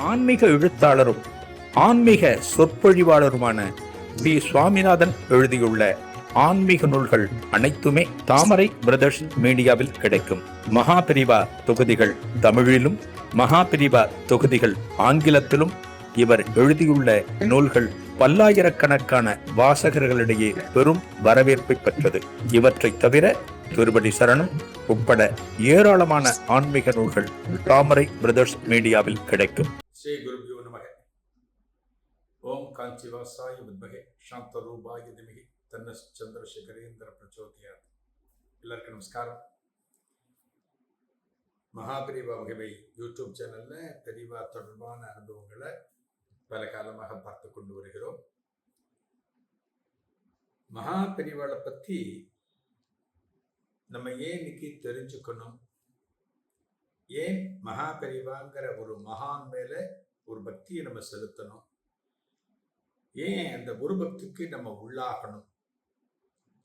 ஆன்மீக எழுத்தாளரும் ஆன்மீக சொற்பொழிவாளருமான பி. சுவாமிநாதன் எழுதியுள்ள ஆன்மீக நூல்கள் அனைத்துமே தாமரை பிரதர்ஸ் மீடியாவில் கிடைக்கும். மகாபிரிவா தொகுதிகள் தமிழிலும், மகாபிரிவா தொகுதிகள் ஆங்கிலத்திலும் இவர் எழுதியுள்ள நூல்கள் பல்லாயிரக்கணக்கான வாசகர்களிடையே பெரும் வரவேற்பை பெற்றது. இவற்றை தவிர திருப்பதி சரணம் உட்பட ஏராளமான ஆன்மீக நூல்கள் தாமரை பிரதர்ஸ் மீடியாவில் கிடைக்கும். ஸ்ரீ குருபியோ நமக. ஓம் காஞ்சிவாசாய வித்மகே சாந்தரூபாய திமகி தன்ன சந்திரசேகரேந்திர பிரச்சோதயாத். எல்லாருக்கும் நமஸ்காரம். மகாபிரிவா மகிமை யூடியூப் சேனல்ல பெரிவா தொடர்பான அனுபவங்களை பல காலமாக பார்த்து கொண்டு வருகிறோம். மகாபிரிவாளை பற்றி நம்ம ஏன் இன்னைக்கு தெரிஞ்சுக்கணும், ஏன் மகாபெரிவாங்கிற ஒரு மகான் மேல ஒரு பக்தியை நம்ம செலுத்தணும், ஏன் அந்த குரு பக்திக்கு நம்ம உள்ளாகணும்,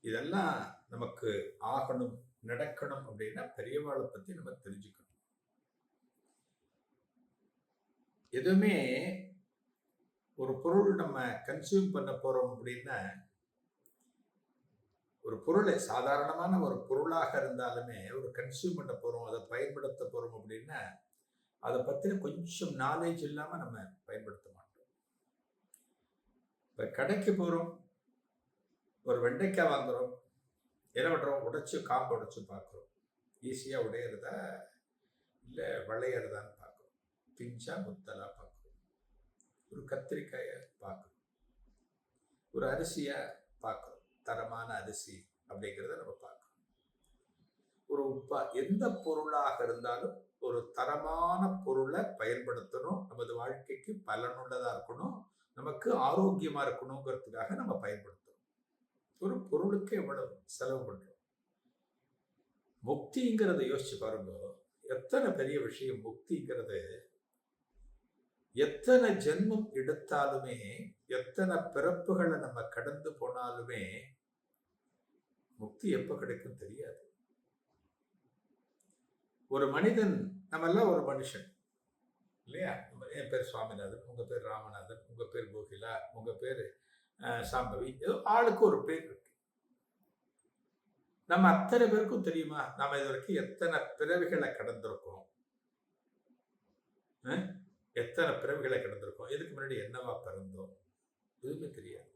இதெல்லாம் நமக்கு ஆகணும் நடக்கணும் அப்படின்னா பெரியவாளை பத்தி நம்ம தெரிஞ்சுக்கணும். எதுவுமே ஒரு பொருள் நம்ம கன்சியூம் பண்ண போறோம் அப்படின்னா, ஒரு பொருளை சாதாரணமான ஒரு பொருளாக இருந்தாலுமே ஒரு கன்சியூம் பண்ண போறோம், அதை பயன்படுத்த போறோம் அப்படின்னா அதை பத்தின கொஞ்சம் நாலேஜ் இல்லாம நம்ம பயன்படுத்த மாட்டோம். இப்ப கடைக்கு போறோம், ஒரு வெண்டைக்காய் வாங்குறோம், என்ன பண்றோம், உடைச்சு காம்பு உடைச்சு பார்க்குறோம், ஈஸியா உடையிறதா இல்லை விளையிறதான்னு பார்க்குறோம், பிஞ்சா முத்தலா பார்க்குறோம், ஒரு கத்திரிக்காயை பார்க்குறோம், ஒரு அரிசியை பார்க்குறோம், தரமான அரிசி அப்படிங்கிறத நம்ம பார்க்கணும். ஒரு எந்த பொருளாக இருந்தாலும் ஒரு தரமான பொருளை பயன்படுத்தணும், நமது வாழ்க்கைக்கு பயனுள்ளதா இருக்கணும், நமக்கு ஆரோக்கியமா இருக்கணுங்கிறதுக்காக நம்ம பயன்படுத்தணும். ஒரு பொருளுக்கு எவ்வளவு செலவு பண்றோம். முக்திங்கிறத யோசிச்சு பாருங்க, எத்தனை பெரிய விஷயம் முக்திங்கிறது. எத்தனை ஜென்மம் எடுத்தாலுமே, எத்தனை பிறப்புகளை நம்ம கடந்து போனாலுமே முக்தி எப்ப கிடைக்கும் தெரியாது. ஒரு மனிதன், நம்ம எல்லாம் ஒரு மனுஷன் இல்லையா? என் பேர் சுவாமிநாதன், உங்க பேர் ராமநாதன், உங்க பேர் கோகிலா, உங்க பேர் சாம்பவி, ஏதோ ஆளுக்கு ஒரு பேர் இருக்கு. நம்ம அத்தனை பேருக்கும் தெரியுமா நாம இது வரைக்கும் எத்தனை பிறவிகளை கடந்திருக்கோம், எத்தனை பிறவிகளை கடந்திருக்கோம், இதுக்கு முன்னாடி என்னவா பிறந்தோம், எதுவுமே தெரியாது.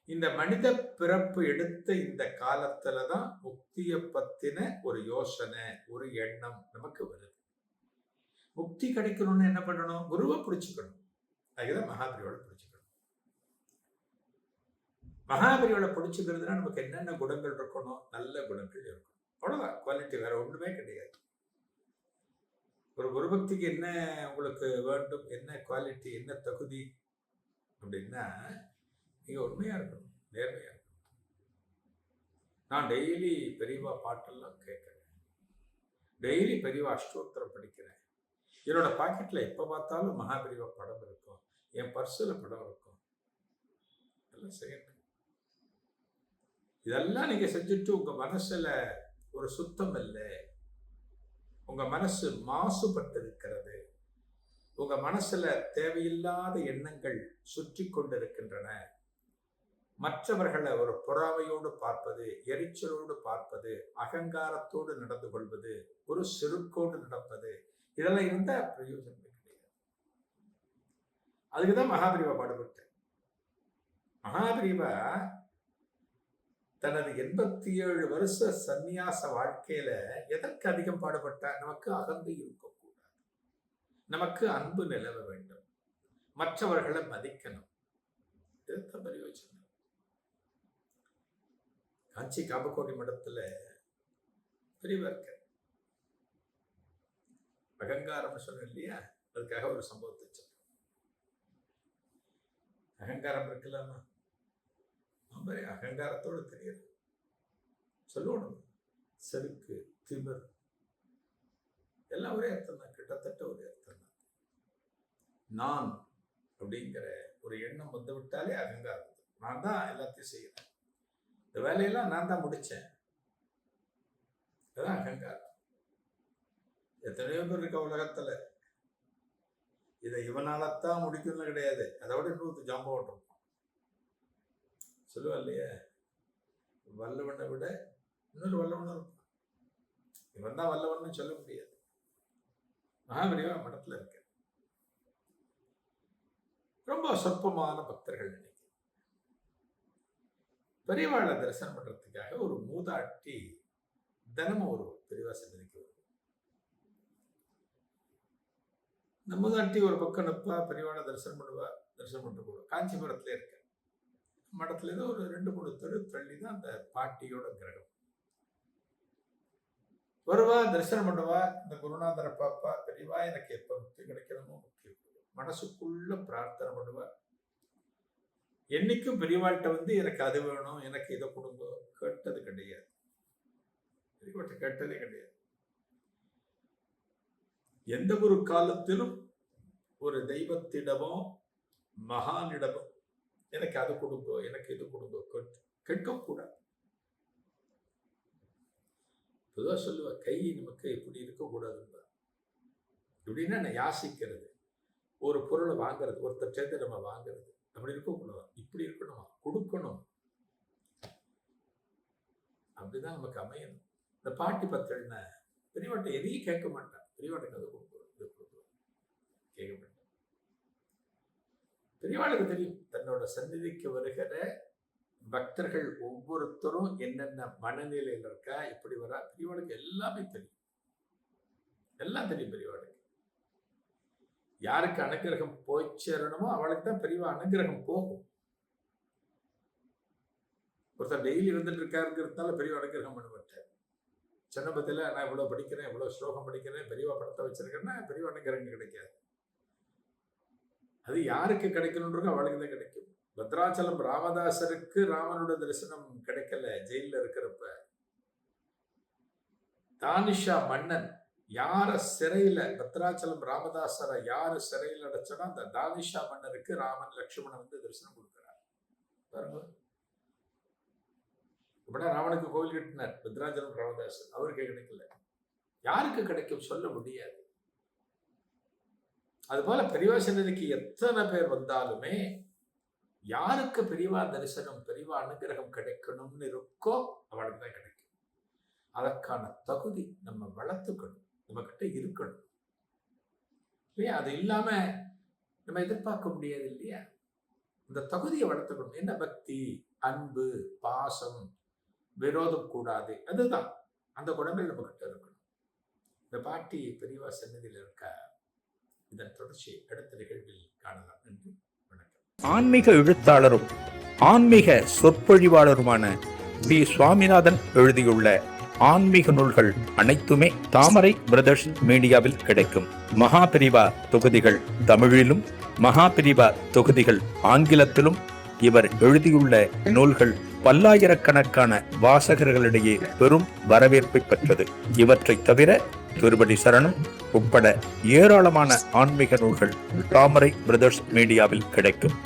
இந்த மனித பிறப்பு எடுத்த இந்த காலத்துலதான் முக்தியை பத்தின ஒரு யோசனை, ஒரு எண்ணம் நமக்கு வருது. முக்தி கிடைக்கணும்னு என்ன பண்ணணும், குருவை பிடிச்சுக்கணும். அதுதான் மகாபிரிவோட பிடிச்சுக்கணும். மகாபிரிவோட பிடிச்சுக்கிறதுனா நமக்கு என்னென்ன குணங்கள் இருக்கணும், நல்ல குணங்கள் இருக்கணும், அவ்வளவுதான். குவாலிட்டி வேற ஒண்ணுமே கிடையாது. ஒரு குருபக்திக்கு என்ன உங்களுக்கு வேண்டும், என்ன குவாலிட்டி, என்ன தகுதி அப்படின்னா, நீங்க உண்மையா இருக்கணும், நேர்மையா இருக்கணும். நான் டெய்லி பெரியவா பாட்டெல்லாம் கேட்கிறேன், டெய்லி பெரியவா அஷ்டோத்திரம் படிக்கிறேன், என்னோட பாக்கெட்ல எப்ப பார்த்தாலும் மகாபெரிவா படம் இருக்கும், என் பர்சுல படம் இருக்கும். எல்லாம் செய்யணும். இதெல்லாம் நீங்க செஞ்சுட்டு உங்க மனசுல ஒரு சுத்தம் இல்லை, உங்க மனசு மாசுபட்டு இருக்கிறது, உங்க மனசுல தேவையில்லாத எண்ணங்கள் சுற்றி கொண்டிருக்கின்றன, மற்றவர்களை ஒரு பொறாமையோடு பார்ப்பது, எரிச்சலோடு பார்ப்பது, அகங்காரத்தோடு நடந்து கொள்வது, ஒரு செருக்கோடு நடப்பது, இதெல்லாம் இருந்தா பிரயோஜனம் கிடையாது. அதுக்குதான் மகாபிரிவா பாடுபட்ட. மகாபிரிவா தனது 87 வருஷ சந்நியாச வாழ்க்கையில எதற்கு அதிகம் பாடுபட்டார்? நமக்கு அகந்தை இருக்கக்கூடாது, நமக்கு அன்பு நிலவ வேண்டும், மற்றவர்களை மதிக்கணும். இதுதான் பிரயோஜனம். காஞ்சி காமகோடி மடத்துல பெரியவா இருக்க, அகங்காரம் சொன்ன இல்லையா, அதுக்காக ஒரு சம்பவத்தை சொல்றேன். அகங்காரம் இருக்கலாமா? அகங்காரத்தோடு தெரியுது சொல்லணும். செருக்கு, திமிர் எல்லாம் ஒரே அர்த்தம் தான், கிட்டத்தட்ட ஒரே அர்த்தம் தான். நான் அப்படிங்கிற ஒரு எண்ணம் வந்து விட்டாலே அகங்காரம். நான் தான் எல்லாத்தையும் செய்யறேன், இந்த வேலையெல்லாம் நான் தான் முடிச்சேன், அதான் அகங்காரம். எத்தனையோ பேர் இருக்க உலகத்துல இதை இவனாலத்தான் முடிக்கணும்னு கிடையாது. அதை விட இன்னொரு ஜாம்பம் இருக்கும். சொல்லுவா இல்லையா, வல்லவனை விட இன்னொரு வல்லவன் இருக்கும். இவன் தான் வல்லவன் சொல்ல முடியாது. மகாபெரிவா மடத்துல இருக்க ரொம்ப சொற்பமான பக்தர்கள் நினைக்கிறேன். பெரியவாளை தரிசனம் பண்றதுக்காக ஒரு மூதாட்டி தினமும் ஒரு பெரியவா சன்னதிக்கு வருது. இந்த மூதாட்டி ஒரு பக்கம் நிற்பா, பெரியவாளை தரிசனம் பண்ணுவா, தரிசனம் பண்ணிட்டு போடுவா. காஞ்சிபுரத்துல இருக்க மடத்துல இருந்து ஒரு 2-3 தெரு தள்ளி தான் அந்த பாட்டியோட கிரகம். வருவா, தரிசனம் பண்ணுவா, இந்த குருநாதரை பாப்பா, பெரியவா எனக்கு எப்ப முக்தி கிடைக்கணுமோ முக்தி, மனசுக்குள்ள பிரார்த்தனை பண்ணுவா. என்னைக்கும் பெரியவாள்கிட்ட வந்து எனக்கு அது வேணும், எனக்கு இதை கொடுங்க கேட்டது கிடையாது. பெரியவாட்ட கேட்டதே கிடையாது. எந்த ஒரு காலத்திலும் ஒரு தெய்வத்திடமோ மகானிடமோ எனக்கு அது கொடுங்கோ, எனக்கு இது கொடுங்கோ கேட்கக்கூடாது. பொதுவா சொல்லுவா, கை நமக்கு இப்படி இருக்கக்கூடாதுன்னு. இப்படின்னா நான் யாசிக்கிறது, ஒரு பொருளை வாங்குறது, ஒருத்தர் சேர்ந்து நம்ம வாங்குறது, அப்படி இருக்கக்கூடாது. இப்படி இருக்கணுமா, கொடுக்கணும். அப்படிதான் நமக்கு அமையணும். இந்த பாட்டி பத்திரன்னா பெரியவாட்ட எதையும் கேட்க மாட்டான். பெரியவாட்டுக்கு அதை கொடுக்குறோம், இதை கொடுக்குறோம், கேட்க மாட்டான். பெரியவாளுக்கு தெரியும் தன்னோட சந்நிதிக்கு வருகிற பக்தர்கள் ஒவ்வொருத்தரும் என்னென்ன மனநிலையில் இருக்கா, இப்படி வரா. பெரியவாளுக்கு எல்லாமே தெரியும், எல்லாம் தெரியும் பெரியவாளுக்கு. யாருக்கு அனுகிரகம் போய் சேரணுமோ அவளுக்கு தான் பெரியவா அனுகிரகம் போகும். ஒருத்தர் டெய்லி இருந்துட்டு இருக்காருங்கிறதுனால பெரியவா அனுகிரகம் பண்ண மாட்டார். சின்னபத்தில நான் இவ்வளவு படிக்கிறேன், இவ்வளவு ஸ்லோகம் படிக்கிறேன், பெரியவா படத்தை வச்சிருக்கேன்னா பெரியவா அனுகிரகம் கிடைக்காது. அது யாருக்கு கிடைக்கணும்ன்றது அவளுக்கு தான் கிடைக்கும். பத்ராச்சலம் ராமதாசருக்கு ராமனோட தரிசனம் கிடைக்கல ஜெயில இருக்கிறப்ப. தானிஷா மன்னன் யார சிறையில, பத்ராச்சலம் ராமதாசரை யாரு சிறையில் அடைச்சோன்னா அந்த தானிஷா மன்னருக்கு ராமன் லட்சுமணன் வந்து தரிசனம் கொடுக்கிறார். பாருங்க, இப்படின்னா ராவனுக்கு கோவில் கட்டினார் பத்ராச்சலம் ராமதாசர், அவருக்கு கிடைக்கல. யாருக்கு கிடைக்கும் சொல்ல முடியாது. அதுபோல பெரியவா சன்னதிக்கு எத்தனை பேர் வந்தாலுமே யாருக்கு பெரியவா தரிசனம், பெரியவா அனுகிரகம் கிடைக்கணும்னு இருக்கோ அவளுக்கு தான் கிடைக்கும். அதற்கான தகுதி நம்ம வளர்த்துக்கணும், நம்ம கிட்ட இருக்கணும் இல்லையா? அது இல்லாம நம்ம எதிர்பார்க்க முடியாது இல்லையா? இந்த தகுதியை வளர்த்துக்கணும். என்ன பக்தி, அன்பு, பாசம், விரோதம் கூடாது, அதுதான் அந்த குணங்கள் நம்ம கிட்ட இருக்கணும். இந்த பாட்டி பெரியவா சன்னதியில் இருக்க. இதன் தொடர்ச்சி அடுத்த நிகழ்வில் காணலாம். நன்றி, வணக்கம். ஆன்மீக எழுத்தாளரும் ஆன்மீக சொற்பொழிவாளருமான பி. சுவாமிநாதன் எழுதியுள்ள ஆன்மீக நூல்கள் அனைத்துமே தாமரை பிரதர்ஸ் மீடியாவில் கிடைக்கும். மகாபெரிவா தொகுதிகள் தமிழிலும், மகாபெரிவா தொகுதிகள் ஆங்கிலத்திலும் இவர் எழுதியுள்ள நூல்கள் பல்லாயிரக்கணக்கான வாசகர்களிடையே பெரும் வரவேற்பை பெற்றது. இவற்றை தவிர திருப்படி சரணம் உட்பட ஏராளமான ஆன்மீக நூல்கள் தாமரை பிரதர்ஸ் மீடியாவில் கிடைக்கும்.